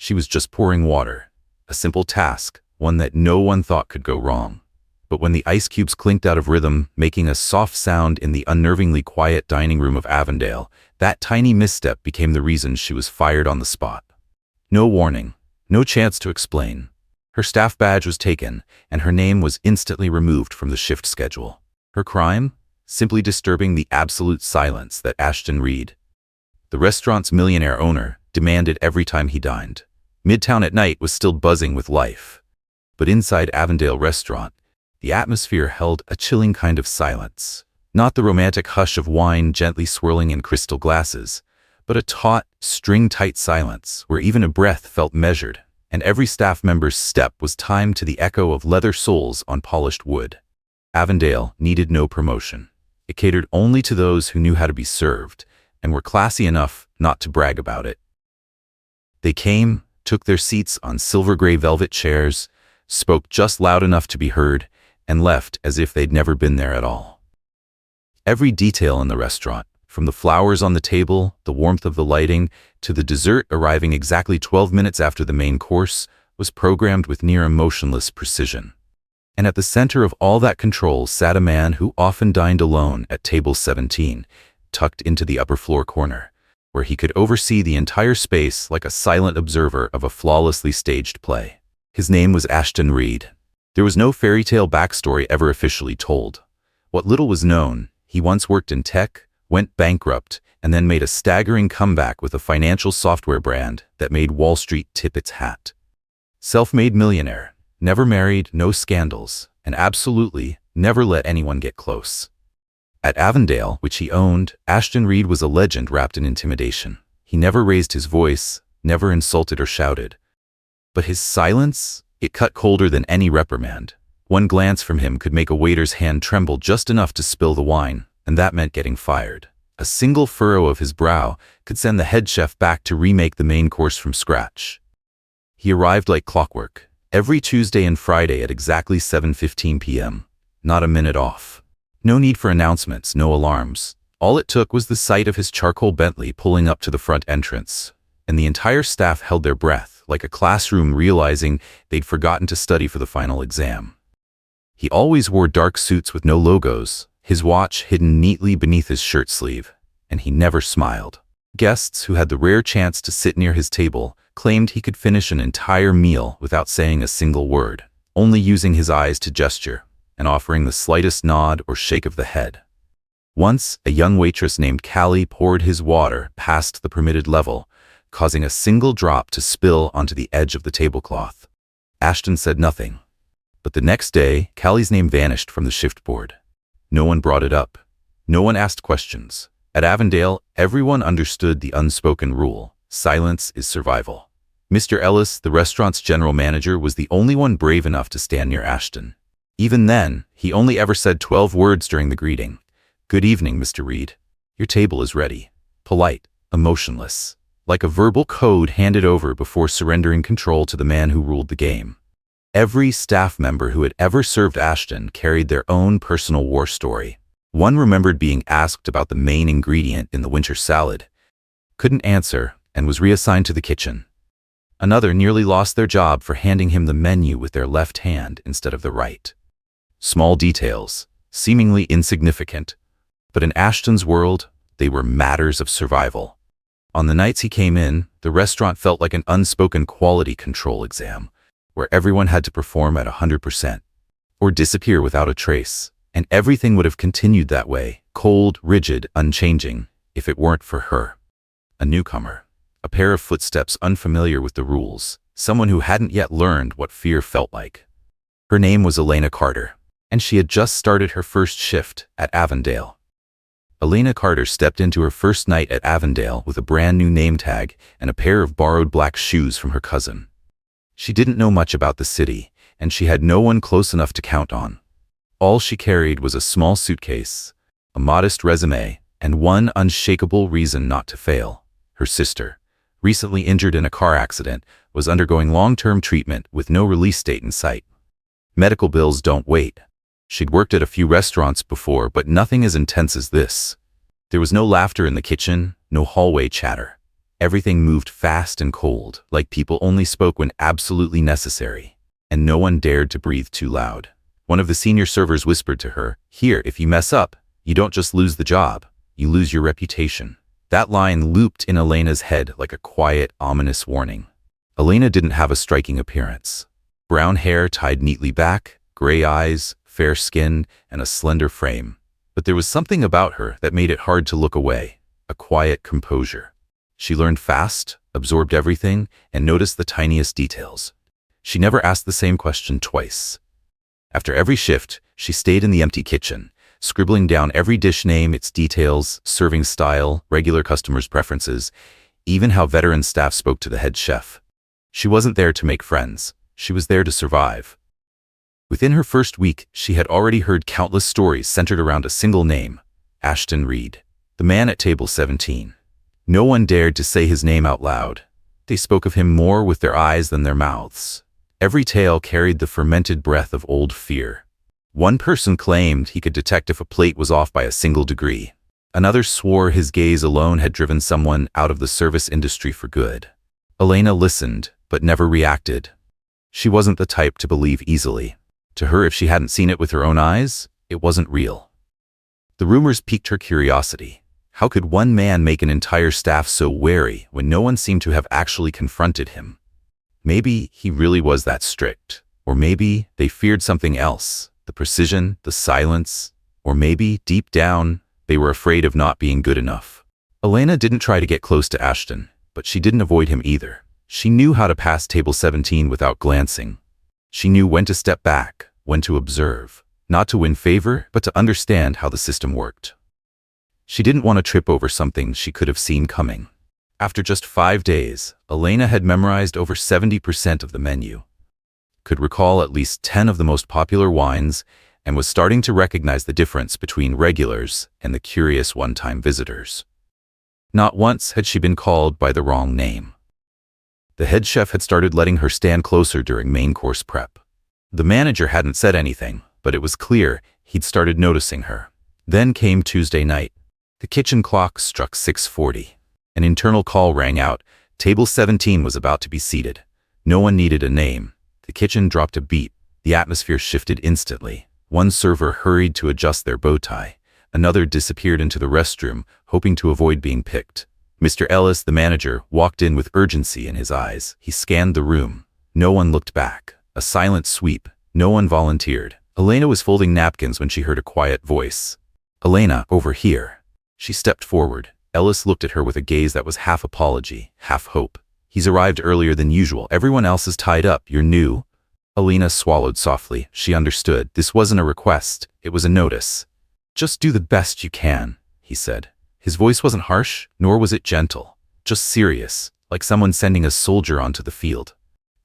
She was just pouring water. A simple task, one that no one thought could go wrong. But when the ice cubes clinked out of rhythm, making a soft sound in the unnervingly quiet dining room of Avendale, that tiny misstep became the reason she was fired on the spot. No warning, no chance to explain. Her staff badge was taken, and her name was instantly removed from the shift schedule. Her crime? Simply disturbing the absolute silence that Ashton Reed, the restaurant's millionaire owner, demanded every time he dined. Midtown at night was still buzzing with life. But inside Avendale Restaurant, the atmosphere held a chilling kind of silence. Not the romantic hush of wine gently swirling in crystal glasses, but a taut, string-tight silence where even a breath felt measured, and every staff member's step was timed to the echo of leather soles on polished wood. Avendale needed no promotion. It catered only to those who knew how to be served, and were classy enough not to brag about it. They came, took their seats on silver-gray velvet chairs, spoke just loud enough to be heard, and left as if they'd never been there at all. Every detail in the restaurant, from the flowers on the table, the warmth of the lighting, to the dessert arriving exactly 12 minutes after the main course, was programmed with near emotionless precision. And at the center of all that control sat a man who often dined alone at table 17, tucked into the upper floor corner, where he could oversee the entire space like a silent observer of a flawlessly staged play. His name was Ashton Reed. There was no fairy tale backstory ever officially told. What little was known, he once worked in tech, went bankrupt, and then made a staggering comeback with a financial software brand that made Wall Street tip its hat. Self-made millionaire, never married, no scandals, and absolutely never let anyone get close. At Avendale, which he owned, Ashton Reed was a legend wrapped in intimidation. He never raised his voice, never insulted or shouted. But his silence, it cut colder than any reprimand. One glance from him could make a waiter's hand tremble just enough to spill the wine, and that meant getting fired. A single furrow of his brow could send the head chef back to remake the main course from scratch. He arrived like clockwork, every Tuesday and Friday at exactly 7:15 p.m., not a minute off. No need for announcements, no alarms. All it took was the sight of his charcoal Bentley pulling up to the front entrance, and the entire staff held their breath, like a classroom realizing they'd forgotten to study for the final exam. He always wore dark suits with no logos, his watch hidden neatly beneath his shirt sleeve, and he never smiled. Guests who had the rare chance to sit near his table claimed he could finish an entire meal without saying a single word, only using his eyes to gesture and offering the slightest nod or shake of the head. Once, a young waitress named Callie poured his water past the permitted level, causing a single drop to spill onto the edge of the tablecloth. Ashton said nothing. But the next day, Callie's name vanished from the shift board. No one brought it up. No one asked questions. At Avendale, everyone understood the unspoken rule: silence is survival. Mr. Ellis, the restaurant's general manager, was the only one brave enough to stand near Ashton. Even then, he only ever said 12 words during the greeting. "Good evening, Mr. Reed. Your table is ready." Polite, emotionless, like a verbal code handed over before surrendering control to the man who ruled the game. Every staff member who had ever served Ashton carried their own personal war story. One remembered being asked about the main ingredient in the winter salad, couldn't answer, and was reassigned to the kitchen. Another nearly lost their job for handing him the menu with their left hand instead of the right. Small details, seemingly insignificant, but in Ashton's world, they were matters of survival. On the nights he came in, the restaurant felt like an unspoken quality control exam, where everyone had to perform at 100%, or disappear without a trace, and everything would have continued that way, cold, rigid, unchanging, if it weren't for her. A newcomer, a pair of footsteps unfamiliar with the rules, someone who hadn't yet learned what fear felt like. Her name was Elena Carter, and she had just started her first shift at Avendale. Elena Carter stepped into her first night at Avendale with a brand new name tag and a pair of borrowed black shoes from her cousin. She didn't know much about the city, and she had no one close enough to count on. All she carried was a small suitcase, a modest resume, and one unshakable reason not to fail. Her sister, recently injured in a car accident, was undergoing long-term treatment with no release date in sight. Medical bills don't wait. She'd worked at a few restaurants before, but nothing as intense as this. There was no laughter in the kitchen, no hallway chatter. Everything moved fast and cold, like people only spoke when absolutely necessary. And no one dared to breathe too loud. One of the senior servers whispered to her, "Here, if you mess up, you don't just lose the job, you lose your reputation." That line looped in Elena's head like a quiet, ominous warning. Elena didn't have a striking appearance. Brown hair tied neatly back, gray eyes, fair skin, and a slender frame. But there was something about her that made it hard to look away, a quiet composure. She learned fast, absorbed everything, and noticed the tiniest details. She never asked the same question twice. After every shift, she stayed in the empty kitchen, scribbling down every dish name, its details, serving style, regular customers' preferences, even how veteran staff spoke to the head chef. She wasn't there to make friends. She was there to survive. Within her first week, she had already heard countless stories centered around a single name, Ashton Reed, the man at table 17. No one dared to say his name out loud. They spoke of him more with their eyes than their mouths. Every tale carried the fermented breath of old fear. One person claimed he could detect if a plate was off by a single degree. Another swore his gaze alone had driven someone out of the service industry for good. Elena listened, but never reacted. She wasn't the type to believe easily. To her, if she hadn't seen it with her own eyes, it wasn't real. The rumors piqued her curiosity. How could one man make an entire staff so wary when no one seemed to have actually confronted him? Maybe he really was that strict. Or maybe they feared something else, the precision, the silence. Or maybe, deep down, they were afraid of not being good enough. Elena didn't try to get close to Ashton, but she didn't avoid him either. She knew how to pass table 17 without glancing. She knew when to step back, when to observe, not to win favor, but to understand how the system worked. She didn't want to trip over something she could have seen coming. After just 5 days, Elena had memorized over 70% of the menu, could recall at least 10 of the most popular wines, and was starting to recognize the difference between regulars and the curious one-time visitors. Not once had she been called by the wrong name. The head chef had started letting her stand closer during main course prep. The manager hadn't said anything, but it was clear he'd started noticing her. Then came Tuesday night. The kitchen clock struck 6:40. An internal call rang out. Table 17 was about to be seated. No one needed a name. The kitchen dropped a beat. The atmosphere shifted instantly. One server hurried to adjust their bow tie. Another disappeared into the restroom, hoping to avoid being picked. Mr. Ellis, the manager, walked in with urgency in his eyes. He scanned the room. No one looked back. A silent sweep. No one volunteered. Elena was folding napkins when she heard a quiet voice. "Elena, over here." She stepped forward. Ellis looked at her with a gaze that was half apology, half hope. "He's arrived earlier than usual. Everyone else is tied up. You're new." Elena swallowed softly. She understood. This wasn't a request. It was a notice. "Just do the best you can," he said. His voice wasn't harsh, nor was it gentle. Just serious, like someone sending a soldier onto the field.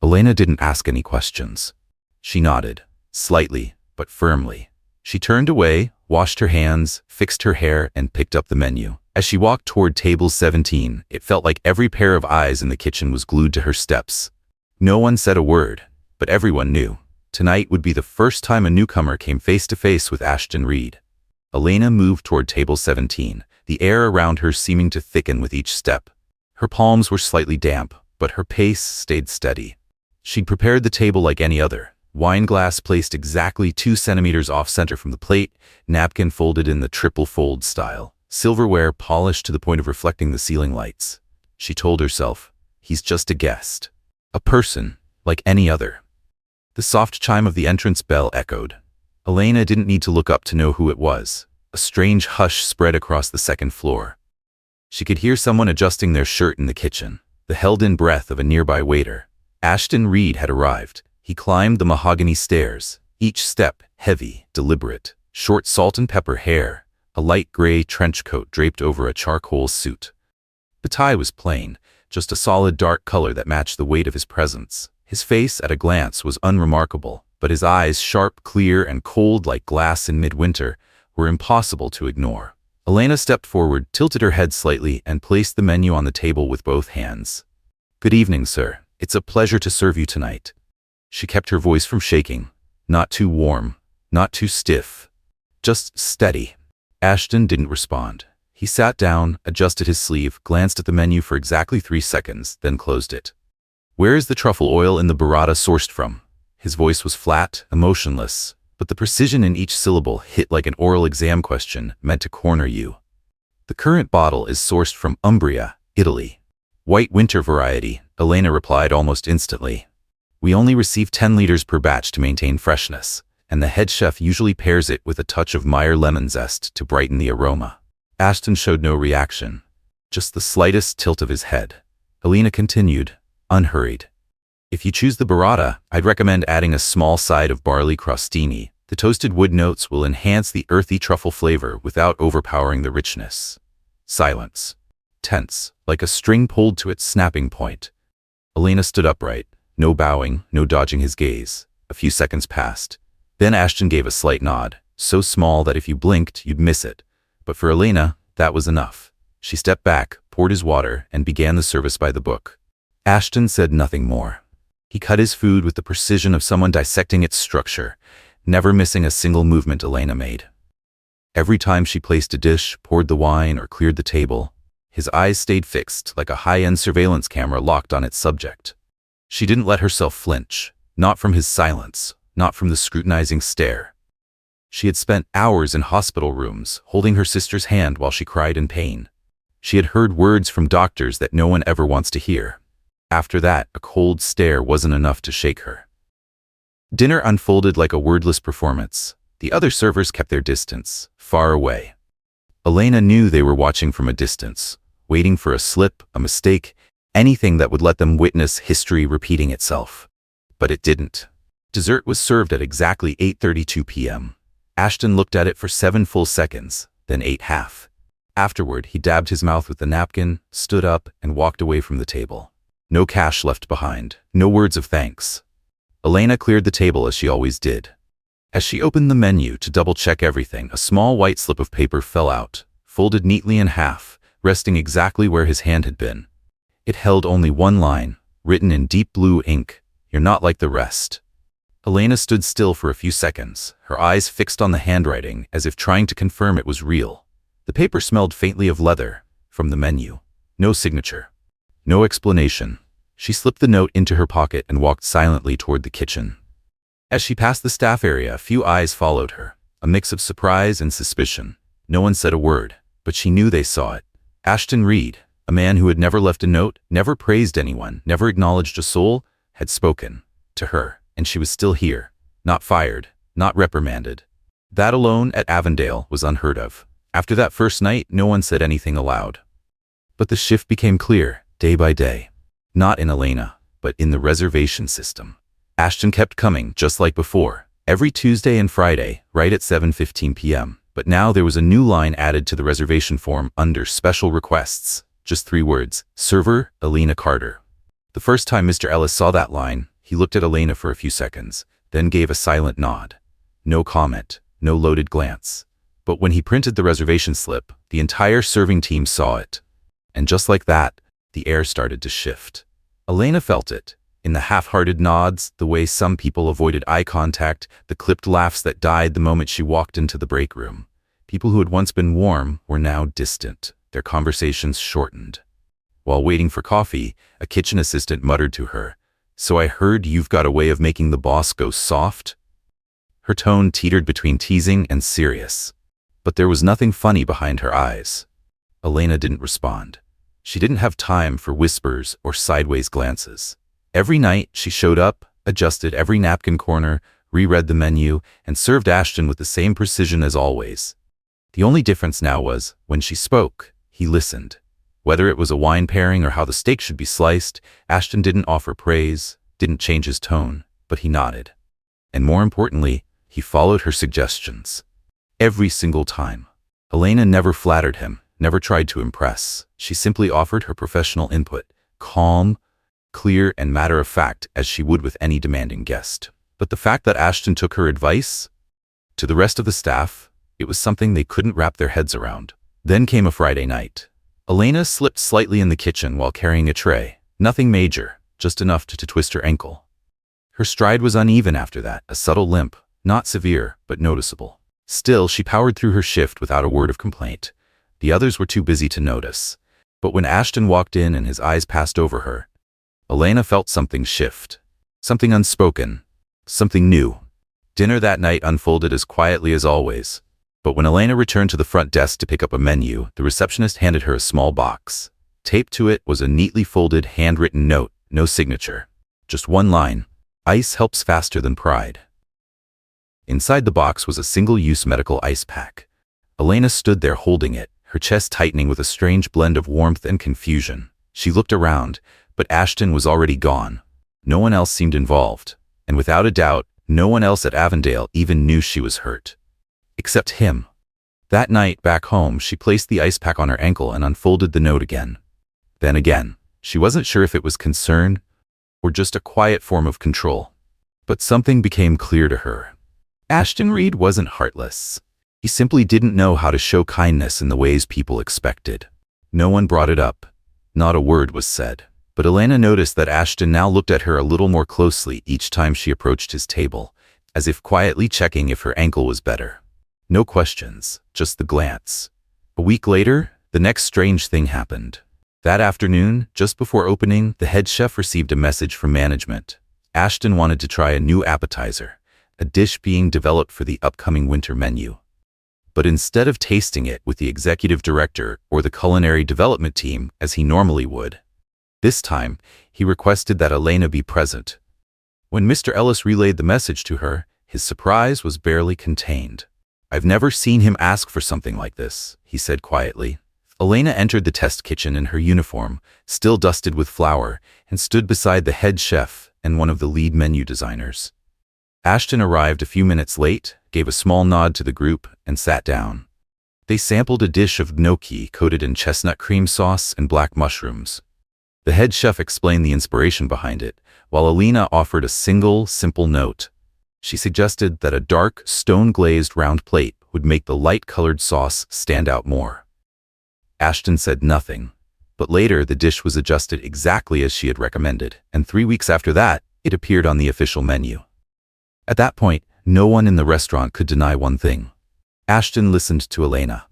Elena didn't ask any questions. She nodded, slightly, but firmly. She turned away, washed her hands, fixed her hair, and picked up the menu. As she walked toward table 17, it felt like every pair of eyes in the kitchen was glued to her steps. No one said a word, but everyone knew. Tonight would be the first time a newcomer came face to face with Ashton Reed. Elena moved toward table 17, the air around her seeming to thicken with each step. Her palms were slightly damp, but her pace stayed steady. She'd prepared the table like any other. Wine glass placed exactly 2 centimeters off-center from the plate, napkin folded in the triple fold style, silverware polished to the point of reflecting the ceiling lights. She told herself, he's just a guest. A person, like any other. The soft chime of the entrance bell echoed. Elena didn't need to look up to know who it was. A strange hush spread across the second floor. She could hear someone adjusting their shirt in the kitchen, the held-in breath of a nearby waiter. Ashton Reed had arrived. He climbed the mahogany stairs, each step heavy, deliberate. Short salt and pepper hair, a light gray trench coat draped over a charcoal suit. The tie was plain, just a solid dark color that matched the weight of his presence. His face, at a glance, was unremarkable, but his eyes, sharp, clear, and cold like glass in midwinter, were impossible to ignore. Elena stepped forward, tilted her head slightly, and placed the menu on the table with both hands. "Good evening, sir. It's a pleasure to serve you tonight." She kept her voice from shaking. Not too warm, not too stiff, just steady. Ashton didn't respond. He sat down, adjusted his sleeve, glanced at the menu for exactly 3 seconds, then closed it. "Where is the truffle oil in the burrata sourced from?" His voice was flat, emotionless, but the precision in each syllable hit like an oral exam question meant to corner you. "The current bottle is sourced from Umbria, Italy. White winter variety," Elena replied almost instantly. "We only receive 10 liters per batch to maintain freshness, and the head chef usually pairs it with a touch of Meyer lemon zest to brighten the aroma." Ashton showed no reaction, just the slightest tilt of his head. Elena continued, unhurried. "If you choose the burrata, I'd recommend adding a small side of barley crostini. The toasted wood notes will enhance the earthy truffle flavor without overpowering the richness." Silence. Tense, like a string pulled to its snapping point. Elena stood upright, no bowing, no dodging his gaze. A few seconds passed. Then Ashton gave a slight nod, so small that if you blinked, you'd miss it. But for Elena, that was enough. She stepped back, poured his water, and began the service by the book. Ashton said nothing more. He cut his food with the precision of someone dissecting its structure, never missing a single movement Elena made. Every time she placed a dish, poured the wine, or cleared the table, his eyes stayed fixed like a high-end surveillance camera locked on its subject. She didn't let herself flinch, not from his silence, not from the scrutinizing stare. She had spent hours in hospital rooms, holding her sister's hand while she cried in pain. She had heard words from doctors that no one ever wants to hear. After that, a cold stare wasn't enough to shake her. Dinner unfolded like a wordless performance. The other servers kept their distance, far away. Elena knew they were watching from a distance, waiting for a slip, a mistake, anything that would let them witness history repeating itself. But it didn't. Dessert was served at exactly 8:32 p.m. Ashton looked at it for 7 full seconds, then ate half. Afterward, he dabbed his mouth with the napkin, stood up, and walked away from the table. No cash left behind, no words of thanks. Elena cleared the table as she always did. As she opened the menu to double-check everything, a small white slip of paper fell out, folded neatly in half, resting exactly where his hand had been. It held only one line, written in deep blue ink, "You're not like the rest." Elena stood still for a few seconds, her eyes fixed on the handwriting as if trying to confirm it was real. The paper smelled faintly of leather, from the menu. No signature. No explanation. She slipped the note into her pocket and walked silently toward the kitchen. As she passed the staff area, a few eyes followed her, a mix of surprise and suspicion. No one said a word, but she knew they saw it. Ashton Reed, a man who had never left a note, never praised anyone, never acknowledged a soul, had spoken to her. And she was still here, not fired, not reprimanded. That alone at Avendale was unheard of. After that first night, no one said anything aloud. But the shift became clear, day by day. Not in Elena, but in the reservation system. Ashton kept coming, just like before, every Tuesday and Friday, right at 7:15 p.m. But now there was a new line added to the reservation form under special requests. Just 3 words, server, Elena Carter. The first time Mr. Ellis saw that line, he looked at Elena for a few seconds, then gave a silent nod. No comment, no loaded glance. But when he printed the reservation slip, the entire serving team saw it. And just like that, the air started to shift. Elena felt it, in the half-hearted nods, the way some people avoided eye contact, the clipped laughs that died the moment she walked into the break room. People who had once been warm were now distant, their conversations shortened. While waiting for coffee, a kitchen assistant muttered to her, "So I heard you've got a way of making the boss go soft?" Her tone teetered between teasing and serious. But there was nothing funny behind her eyes. Elena didn't respond. She didn't have time for whispers or sideways glances. Every night, she showed up, adjusted every napkin corner, reread the menu, and served Ashton with the same precision as always. The only difference now was, when she spoke, he listened. Whether it was a wine pairing or how the steak should be sliced, Ashton didn't offer praise, didn't change his tone, but he nodded. And more importantly, he followed her suggestions. Every single time. Elena never flattered him, never tried to impress. She simply offered her professional input, calm, clear, and matter-of-fact as she would with any demanding guest. But the fact that Ashton took her advice, to the rest of the staff, it was something they couldn't wrap their heads around. Then came a Friday night. Elena slipped slightly in the kitchen while carrying a tray. Nothing major, just enough to twist her ankle. Her stride was uneven after that, a subtle limp, not severe, but noticeable. Still, she powered through her shift without a word of complaint. The others were too busy to notice. But when Ashton walked in and his eyes passed over her, Elena felt something shift. Something unspoken. Something new. Dinner that night unfolded as quietly as always. But when Elena returned to the front desk to pick up a menu, the receptionist handed her a small box. Taped to it was a neatly folded, handwritten note, no signature. Just one line. Ice helps faster than pride. Inside the box was a single-use medical ice pack. Elena stood there holding it, her chest tightening with a strange blend of warmth and confusion. She looked around, but Ashton was already gone. No one else seemed involved. And without a doubt, no one else at Avendale even knew she was hurt. Except him. That night, back home, she placed the ice pack on her ankle and unfolded the note again. Then again. She wasn't sure if it was concern or just a quiet form of control. But something became clear to her. Ashton Reed wasn't heartless. He simply didn't know how to show kindness in the ways people expected. No one brought it up. Not a word was said. But Elena noticed that Ashton now looked at her a little more closely each time she approached his table, as if quietly checking if her ankle was better. No questions, just the glance. A week later, the next strange thing happened. That afternoon, just before opening, the head chef received a message from management. Ashton wanted to try a new appetizer, a dish being developed for the upcoming winter menu. But instead of tasting it with the executive director or the culinary development team as he normally would, this time, he requested that Elena be present. When Mr. Ellis relayed the message to her, his surprise was barely contained. "I've never seen him ask for something like this," he said quietly. Elena entered the test kitchen in her uniform, still dusted with flour, and stood beside the head chef and one of the lead menu designers. Ashton arrived a few minutes late, gave a small nod to the group, and sat down. They sampled a dish of gnocchi coated in chestnut cream sauce and black mushrooms. The head chef explained the inspiration behind it, while Elena offered a single, simple note. She suggested that a dark, stone-glazed round plate would make the light-colored sauce stand out more. Ashton said nothing, but later the dish was adjusted exactly as she had recommended, and 3 weeks after that, it appeared on the official menu. At that point, no one in the restaurant could deny one thing. Ashton listened to Elena.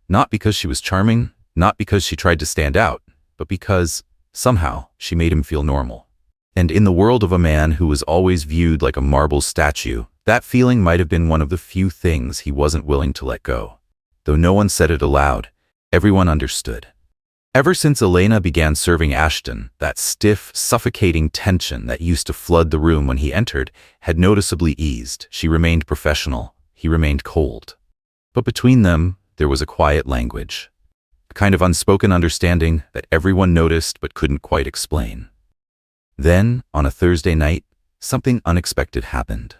Not because she was charming, not because she tried to stand out, but because, somehow, she made him feel normal. And in the world of a man who was always viewed like a marble statue, that feeling might have been one of the few things he wasn't willing to let go. Though no one said it aloud, everyone understood. Ever since Elena began serving Ashton, that stiff, suffocating tension that used to flood the room when he entered had noticeably eased. She remained professional. He remained cold. But between them, there was a quiet language. A kind of unspoken understanding that everyone noticed but couldn't quite explain. Then, on a Thursday night, something unexpected happened.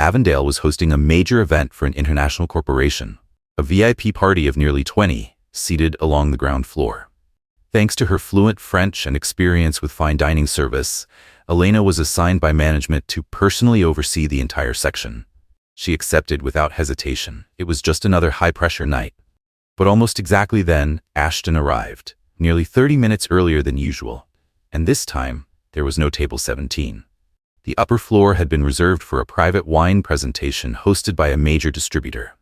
Avendale was hosting a major event for an international corporation, a VIP party of nearly 20, seated along the ground floor. Thanks to her fluent French and experience with fine dining service, Elena was assigned by management to personally oversee the entire section. She accepted without hesitation. It was just another high-pressure night. But almost exactly then, Ashton arrived, nearly 30 minutes earlier than usual. And this time, there was no table 17. The upper floor had been reserved for a private wine presentation hosted by a major distributor.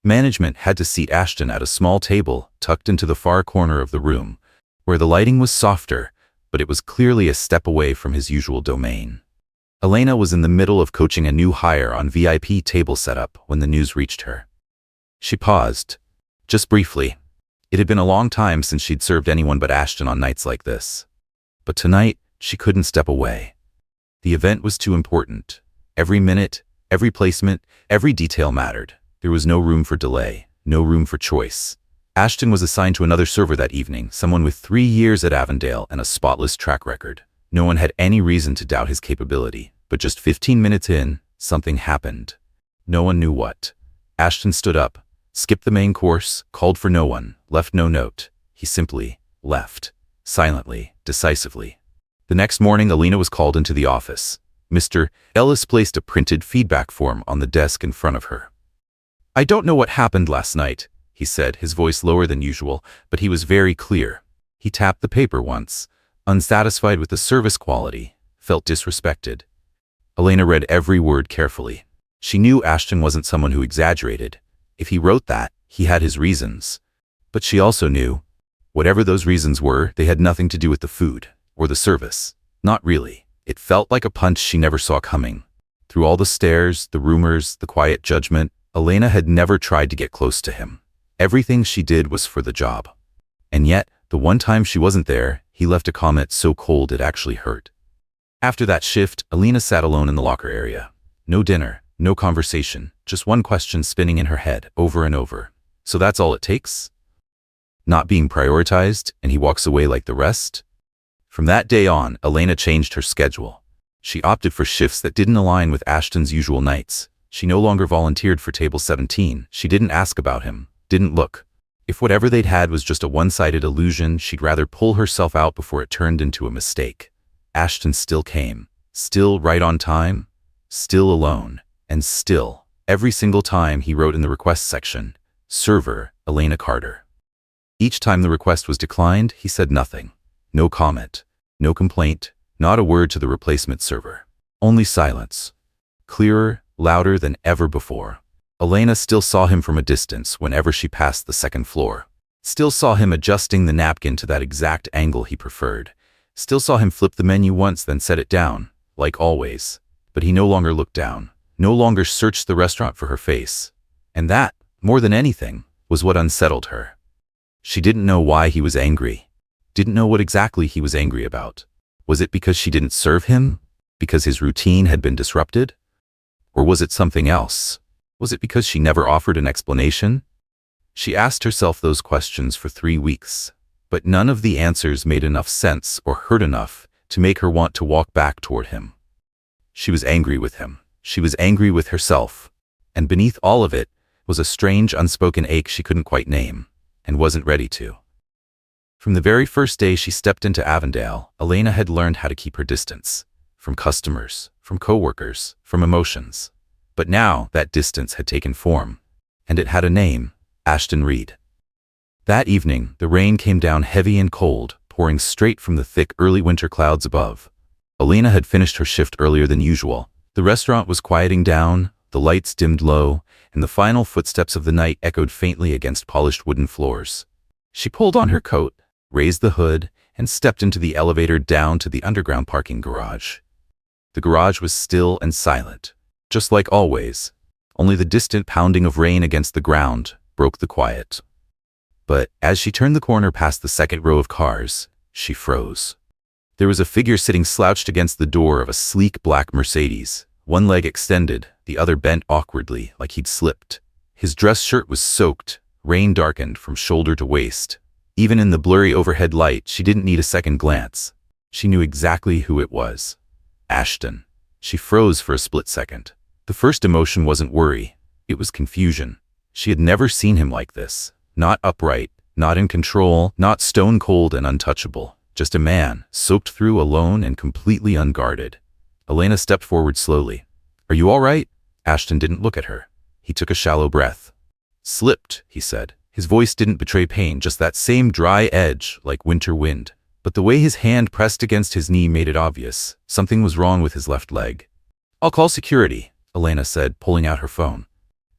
Management had to seat Ashton at a small table tucked into the far corner of the room, where the lighting was softer, but it was clearly a step away from his usual domain. Elena was in the middle of coaching a new hire on VIP table setup when the news reached her. She paused, just briefly. It had been a long time since she'd served anyone but Ashton on nights like this. But tonight, she couldn't step away. The event was too important. Every minute, every placement, every detail mattered. There was no room for delay, no room for choice. Ashton was assigned to another server that evening, someone with 3 years at Avendale and a spotless track record. No one had any reason to doubt his capability, but just 15 minutes in, something happened. No one knew what. Ashton stood up, skipped the main course, called for no one, left no note. He simply left, silently, decisively. The next morning, Elena was called into the office. Mr. Ellis placed a printed feedback form on the desk in front of her. "I don't know what happened last night," he said, his voice lower than usual, but he was very clear. He tapped the paper once, unsatisfied with the service quality, felt disrespected. Elena read every word carefully. She knew Ashton wasn't someone who exaggerated. If he wrote that, he had his reasons. But she also knew, whatever those reasons were, they had nothing to do with the food or the service. Not really. It felt like a punch she never saw coming. Through all the stares, the rumors, the quiet judgment, Elena had never tried to get close to him. Everything she did was for the job. And yet, the one time she wasn't there, he left a comment so cold it actually hurt. After that shift, Elena sat alone in the locker area. No dinner, no conversation, just one question spinning in her head over and over. So that's all it takes? Not being prioritized, and he walks away like the rest? From that day on, Elena changed her schedule. She opted for shifts that didn't align with Ashton's usual nights. She no longer volunteered for table 17. She didn't ask about him, didn't look. If whatever they'd had was just a one-sided illusion, she'd rather pull herself out before it turned into a mistake. Ashton still came, still right on time, still alone, and still, every single time he wrote in the request section, "Server, Elena Carter." Each time the request was declined, he said nothing. No comment, no complaint, not a word to the replacement server. Only silence. Clearer, louder than ever before. Elena still saw him from a distance whenever she passed the second floor. Still saw him adjusting the napkin to that exact angle he preferred. Still saw him flip the menu once then set it down, like always. But he no longer looked down, no longer searched the restaurant for her face. And that, more than anything, was what unsettled her. She didn't know why he was angry. Didn't know what exactly he was angry about. Was it because she didn't serve him? Because his routine had been disrupted? Or was it something else? Was it because she never offered an explanation? She asked herself those questions for 3 weeks, but none of the answers made enough sense or hurt enough to make her want to walk back toward him. She was angry with him. She was angry with herself. And beneath all of it was a strange unspoken ache she couldn't quite name, and wasn't ready to. From the very first day she stepped into Avendale, Elena had learned how to keep her distance. From customers, from coworkers, from emotions. But now that distance had taken form, and it had a name, Ashton Reed. That evening, the rain came down heavy and cold, pouring straight from the thick early winter clouds above. Elena had finished her shift earlier than usual. The restaurant was quieting down, the lights dimmed low, and the final footsteps of the night echoed faintly against polished wooden floors. She pulled on her coat, raised the hood, and stepped into the elevator down to the underground parking garage. The garage was still and silent, just like always. Only the distant pounding of rain against the ground broke the quiet. But as she turned the corner past the second row of cars, she froze. There was a figure sitting slouched against the door of a sleek black Mercedes, one leg extended, the other bent awkwardly like he'd slipped. His dress shirt was soaked, rain darkened from shoulder to waist. Even in the blurry overhead light, she didn't need a second glance. She knew exactly who it was. Ashton. She froze for a split second. The first emotion wasn't worry. It was confusion. She had never seen him like this. Not upright, not in control, not stone cold and untouchable. Just a man, soaked through, alone and completely unguarded. Elena stepped forward slowly. "Are you all right?" Ashton didn't look at her. He took a shallow breath. "Slipped," he said. His voice didn't betray pain, just that same dry edge, like winter wind. But the way his hand pressed against his knee made it obvious. Something was wrong with his left leg. "I'll call security," Elena said, pulling out her phone.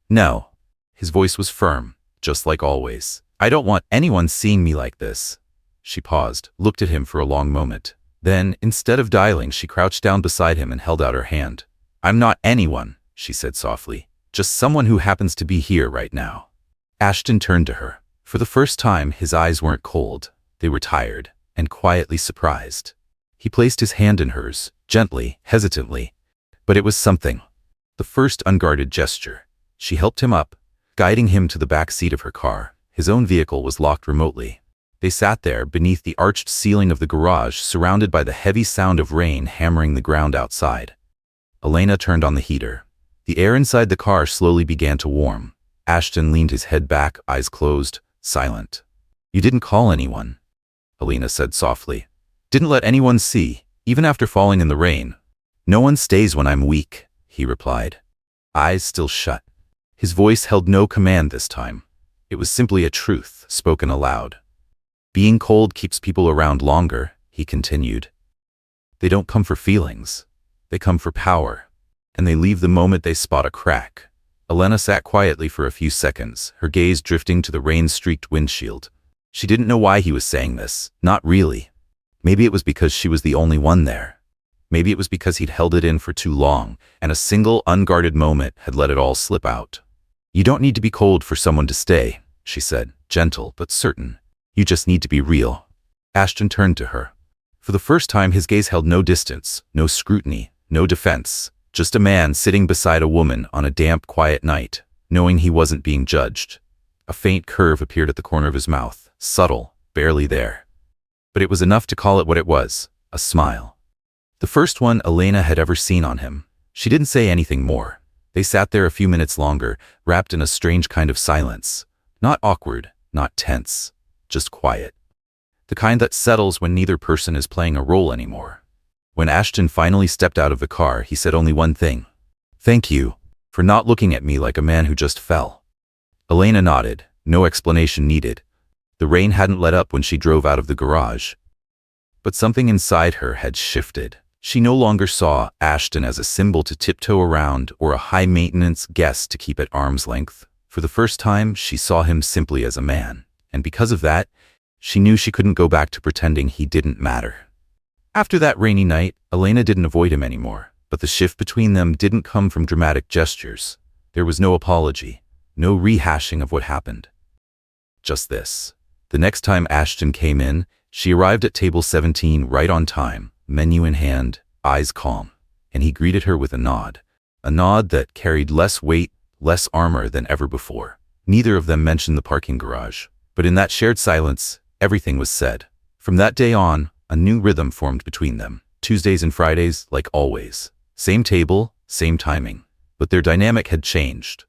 "No." His voice was firm, just like always. "I don't want anyone seeing me like this." She paused, looked at him for a long moment. Then, instead of dialing, she crouched down beside him and held out her hand. "I'm not anyone," she said softly. "Just someone who happens to be here right now." Ashton turned to her. For the first time, his eyes weren't cold. They were tired and quietly surprised. He placed his hand in hers, gently, hesitantly. But it was something. The first unguarded gesture. She helped him up, guiding him to the back seat of her car. His own vehicle was locked remotely. They sat there beneath the arched ceiling of the garage, surrounded by the heavy sound of rain hammering the ground outside. Elena turned on the heater. The air inside the car slowly began to warm. Ashton leaned his head back, eyes closed, silent. "You didn't call anyone," Elena said softly. "Didn't let anyone see, even after falling in the rain." "No one stays when I'm weak," he replied. Eyes still shut. His voice held no command this time. It was simply a truth, spoken aloud. "Being cold keeps people around longer," he continued. "They don't come for feelings. They come for power. And they leave the moment they spot a crack. Elena sat quietly for a few seconds, her gaze drifting to the rain-streaked windshield. She didn't know why he was saying this, not really. Maybe it was because she was the only one there. Maybe it was because he'd held it in for too long, and a single unguarded moment had let it all slip out. "You don't need to be cold for someone to stay," she said, gentle but certain. "You just need to be real." Ashton turned to her. For the first time, his gaze held no distance, no scrutiny, no defense. Just a man sitting beside a woman on a damp, quiet night, knowing he wasn't being judged. A faint curve appeared at the corner of his mouth, subtle, barely there. But it was enough to call it what it was, a smile. The first one Elena had ever seen on him. She didn't say anything more. They sat there a few minutes longer, wrapped in a strange kind of silence. Not awkward, not tense, just quiet. The kind that settles when neither person is playing a role anymore. When Ashton finally stepped out of the car, he said only one thing. "Thank you for not looking at me like a man who just fell." Elena nodded, no explanation needed. The rain hadn't let up when she drove out of the garage. But something inside her had shifted. She no longer saw Ashton as a symbol to tiptoe around or a high-maintenance guest to keep at arm's length. For the first time, she saw him simply as a man. And because of that, she knew she couldn't go back to pretending he didn't matter. After that rainy night, Elena didn't avoid him anymore, but the shift between them didn't come from dramatic gestures. There was no apology, no rehashing of what happened. Just this. The next time Ashton came in, she arrived at table 17 right on time, menu in hand, eyes calm, and he greeted her with a nod that carried less weight, less armor than ever before. Neither of them mentioned the parking garage, but in that shared silence, everything was said. From that day on, a new rhythm formed between them. Tuesdays and Fridays, like always. Same table, same timing. But their dynamic had changed.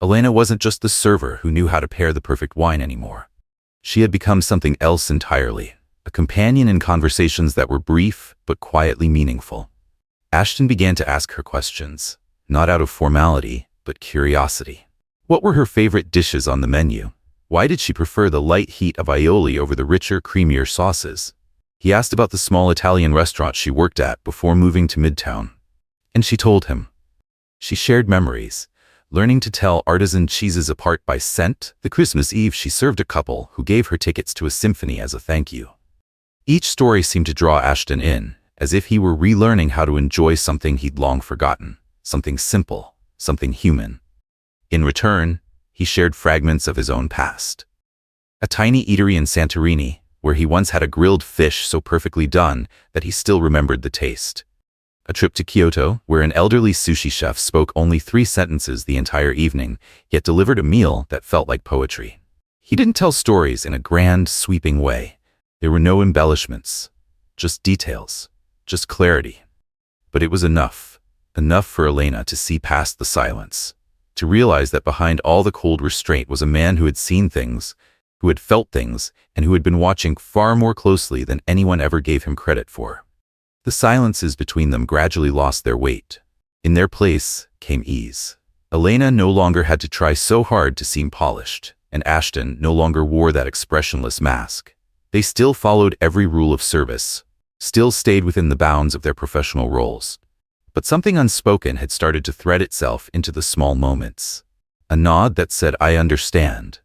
Elena wasn't just the server who knew how to pair the perfect wine anymore. She had become something else entirely. A companion in conversations that were brief, but quietly meaningful. Ashton began to ask her questions, not out of formality, but curiosity. What were her favorite dishes on the menu? Why did she prefer the light heat of aioli over the richer, creamier sauces? He asked about the small Italian restaurant she worked at before moving to Midtown. And she told him. She shared memories, learning to tell artisan cheeses apart by scent. The Christmas Eve she served a couple who gave her tickets to a symphony as a thank you. Each story seemed to draw Ashton in, as if he were relearning how to enjoy something he'd long forgotten, something simple, something human. In return, he shared fragments of his own past. A tiny eatery in Santorini, where he once had a grilled fish so perfectly done that he still remembered the taste. A trip to Kyoto, where an elderly sushi chef spoke only 3 sentences the entire evening, yet delivered a meal that felt like poetry. He didn't tell stories in a grand, sweeping way. There were no embellishments, just details, just clarity. But it was enough for Elena to see past the silence, to realize that behind all the cold restraint was a man who had seen things, who had felt things, and who had been watching far more closely than anyone ever gave him credit for. The silences between them gradually lost their weight. In their place came ease. Elena no longer had to try so hard to seem polished, and Ashton no longer wore that expressionless mask. They still followed every rule of service, still stayed within the bounds of their professional roles. But something unspoken had started to thread itself into the small moments. A nod that said, "I understand."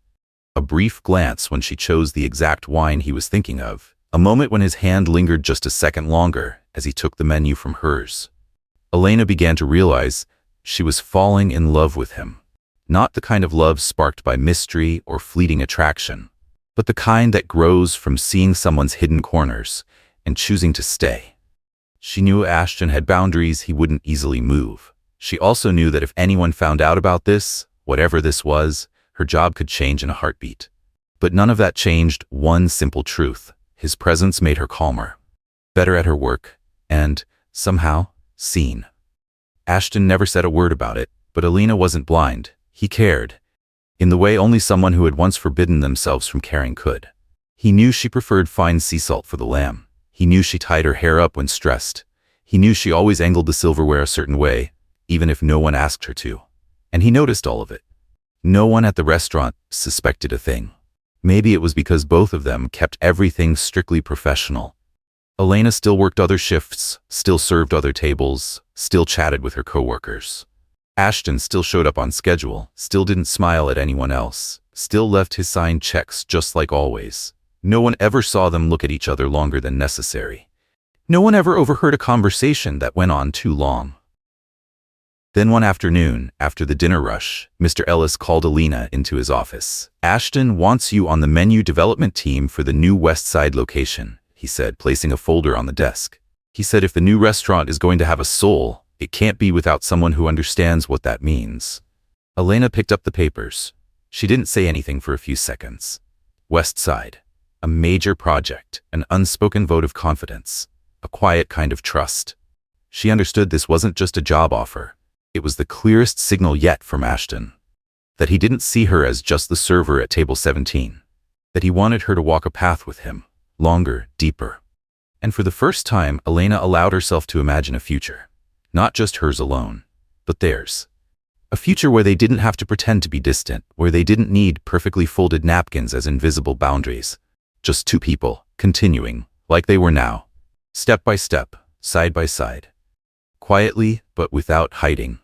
A brief glance when she chose the exact wine he was thinking of. A moment when his hand lingered just a second longer as he took the menu from hers. Elena began to realize she was falling in love with him. Not the kind of love sparked by mystery or fleeting attraction, but the kind that grows from seeing someone's hidden corners and choosing to stay. She knew Ashton had boundaries he wouldn't easily move. She also knew that if anyone found out about this, whatever this was, her job could change in a heartbeat. But none of that changed one simple truth. His presence made her calmer, better at her work, and, somehow, seen. Ashton never said a word about it, but Elena wasn't blind. He cared, in the way only someone who had once forbidden themselves from caring could. He knew she preferred fine sea salt for the lamb. He knew she tied her hair up when stressed. He knew she always angled the silverware a certain way, even if no one asked her to. And he noticed all of it. No one at the restaurant suspected a thing. Maybe it was because both of them kept everything strictly professional. Elena still worked other shifts, still served other tables, still chatted with her coworkers. Ashton still showed up on schedule, still didn't smile at anyone else, still left his signed checks just like always. No one ever saw them look at each other longer than necessary. No one ever overheard a conversation that went on too long. Then one afternoon, after the dinner rush, Mr. Ellis called Alina into his office. "Ashton wants you on the menu development team for the new West Side location," he said, placing a folder on the desk. He said if the new restaurant is going to have a soul, it can't be without someone who understands what that means. Alina picked up the papers. She didn't say anything for a few seconds. West Side. A major project, an unspoken vote of confidence, a quiet kind of trust. She understood this wasn't just a job offer. It was the clearest signal yet from Ashton. That he didn't see her as just the server at table 17. That he wanted her to walk a path with him, longer, deeper. And for the first time, Alina allowed herself to imagine a future. Not just hers alone, but theirs. A future where they didn't have to pretend to be distant, where they didn't need perfectly folded napkins as invisible boundaries. Just two people, continuing, like they were now. Step by step, side by side. Quietly, but without hiding.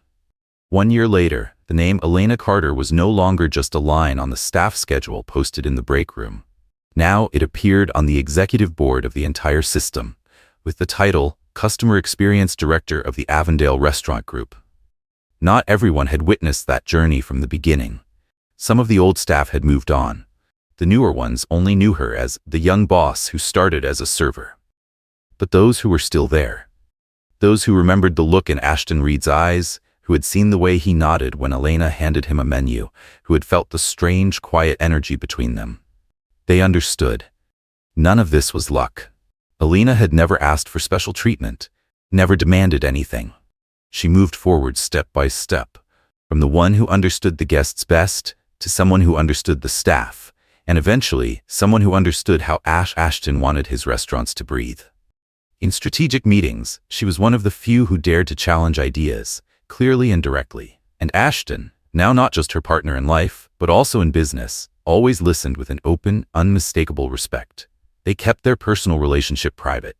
1 year later, the name Elena Carter was no longer just a line on the staff schedule posted in the break room. Now it appeared on the executive board of the entire system, with the title Customer Experience Director of the Avendale Restaurant Group. Not everyone had witnessed that journey from the beginning. Some of the old staff had moved on. The newer ones only knew her as the young boss who started as a server. But those who were still there, those who remembered the look in Ashton Reed's eyes, who had seen the way he nodded when Elena handed him a menu, who had felt the strange, quiet energy between them. They understood. None of this was luck. Elena had never asked for special treatment, never demanded anything. She moved forward step by step, from the one who understood the guests best to someone who understood the staff, and eventually someone who understood how Ashton wanted his restaurants to breathe. In strategic meetings, she was one of the few who dared to challenge ideas, clearly and directly. And Ashton, now not just her partner in life, but also in business, always listened with an open, unmistakable respect. They kept their personal relationship private.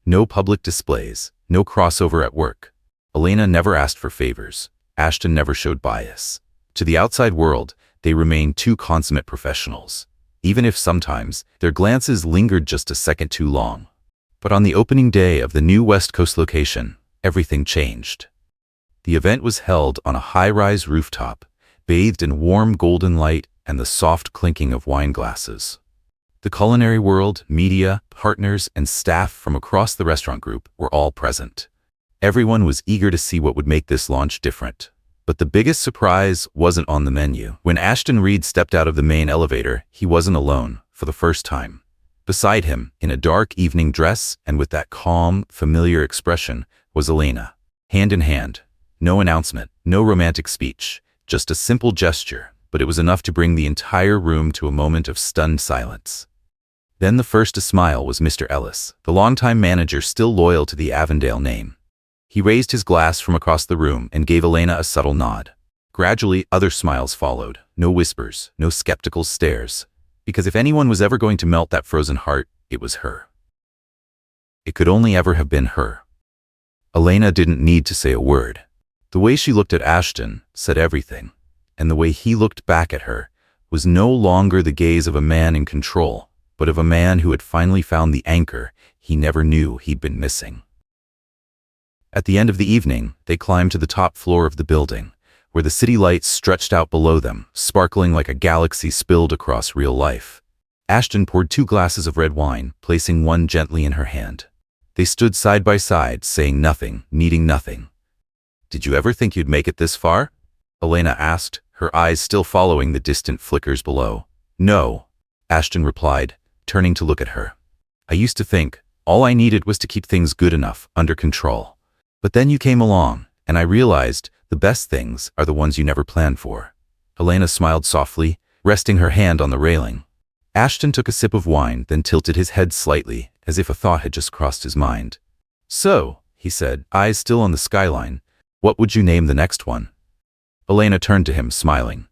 No public displays, no crossover at work. Elena never asked for favors. Ashton never showed bias. To the outside world, they remained two consummate professionals, even if sometimes their glances lingered just a second too long. But on the opening day of the new West Coast location, everything changed. The event was held on a high-rise rooftop, bathed in warm golden light and the soft clinking of wine glasses. The culinary world, media, partners, and staff from across the restaurant group were all present. Everyone was eager to see what would make this launch different. But the biggest surprise wasn't on the menu. When Ashton Reed stepped out of the main elevator, he wasn't alone, for the first time. Beside him, in a dark evening dress and with that calm, familiar expression, was Elena. Hand in hand. No announcement, no romantic speech, just a simple gesture, but it was enough to bring the entire room to a moment of stunned silence. Then the first to smile was Mr. Ellis, the longtime manager still loyal to the Avendale name. He raised his glass from across the room and gave Elena a subtle nod. Gradually, other smiles followed, no whispers, no skeptical stares. Because if anyone was ever going to melt that frozen heart, it was her. It could only ever have been her. Elena didn't need to say a word. The way she looked at Ashton said everything, and the way he looked back at her was no longer the gaze of a man in control, but of a man who had finally found the anchor he never knew he'd been missing. At the end of the evening, they climbed to the top floor of the building, where the city lights stretched out below them, sparkling like a galaxy spilled across real life. Ashton poured 2 glasses of red wine, placing one gently in her hand. They stood side by side, saying nothing, needing nothing. "Did you ever think you'd make it this far?" Elena asked, her eyes still following the distant flickers below. "No," Ashton replied, turning to look at her. "I used to think all I needed was to keep things good enough, under control. But then you came along, and I realized the best things are the ones you never plan for." Elena smiled softly, resting her hand on the railing. Ashton took a sip of wine, then tilted his head slightly, as if a thought had just crossed his mind. "So," he said, eyes still on the skyline, "what would you name the next one?" Elena turned to him, smiling.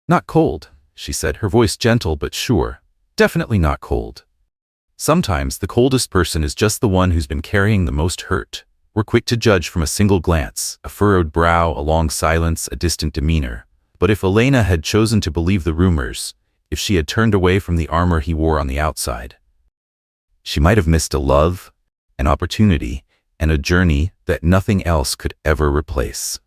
"Not cold," she said, her voice gentle but sure. "Definitely not cold. Sometimes the coldest person is just the one who's been carrying the most hurt, We're quick to judge from a single glance, a furrowed brow, a long silence, a distant demeanor. But if Elena had chosen to believe the rumors, if she had turned away from the armor he wore on the outside, she might have missed a love, an opportunity, and a journey that nothing else could ever replace.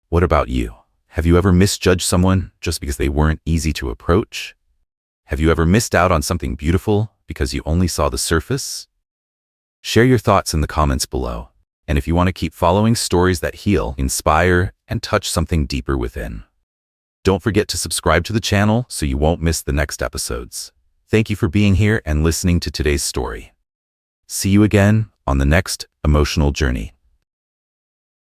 What about you? Have you ever misjudged someone just because they weren't easy to approach? Have you ever missed out on something beautiful because you only saw the surface? Share your thoughts in the comments below. And if you want to keep following stories that heal, inspire, and touch something deeper within, don't forget to subscribe to the channel so you won't miss the next episodes. Thank you for being here and listening to today's story. See you again on the next emotional journey.